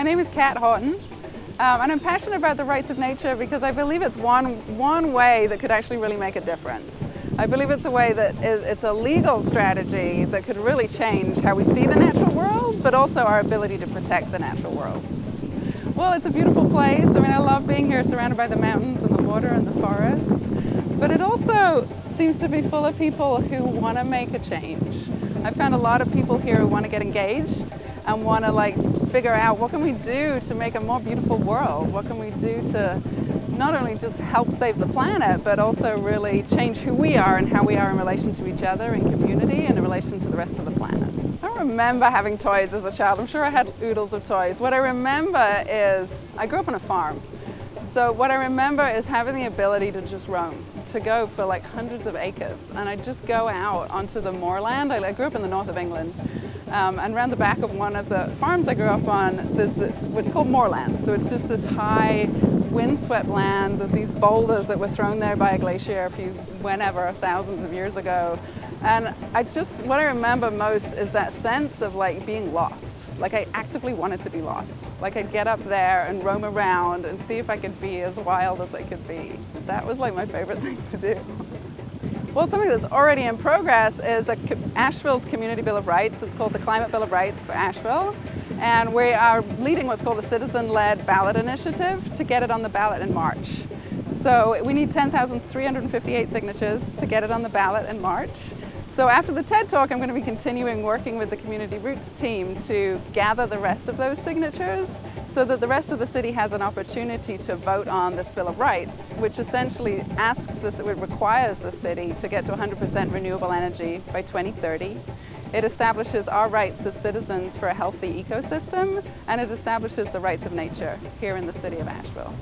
name is Houghton, and I'm passionate about the rights of nature because I believe it's one way that could actually really make a difference. I believe it's a way that it's a legal strategy that could really change how we see the natural world, but also our ability to protect the natural world. Well, it's a beautiful place. I mean, I love being here surrounded by the mountains and the water and the forest, but it also seems to be full of people who want to make a change. I've found a lot of people here who want to get engaged and want to figure out what can we do to make a more beautiful world? What can we do to not only just help save the planet, but also really change who we are and how we are in relation to each other in community and in relation to the rest of the planet. I don't remember having toys as a child. I'm sure I had oodles of toys. What I remember is, I grew up on a farm. So what I remember is having the ability to just roam, to go for hundreds of acres. And I'd just go out onto the moorland. I grew up in the north of England. And around the back of one of the farms I grew up on, there's what's called moorland. So it's just this high, windswept land. There's these boulders that were thrown there by a glacier whenever, thousands of years ago. And what I remember most is that sense of being lost. I actively wanted to be lost. I'd get up there and roam around and see if I could be as wild as I could be. That was my favorite thing to do. Well, something that's already in progress is Asheville's Community Bill of Rights. It's called the Climate Bill of Rights for Asheville. And we are leading what's called a citizen-led ballot initiative to get it on the ballot in March. So we need 10,358 signatures to get it on the ballot in March. So after the TED Talk, I'm going to be continuing working with the Community Roots team to gather the rest of those signatures so that the rest of the city has an opportunity to vote on this Bill of Rights, which essentially it requires the city to get to 100% renewable energy by 2030. It establishes our rights as citizens for a healthy ecosystem, and it establishes the rights of nature here in the city of Asheville.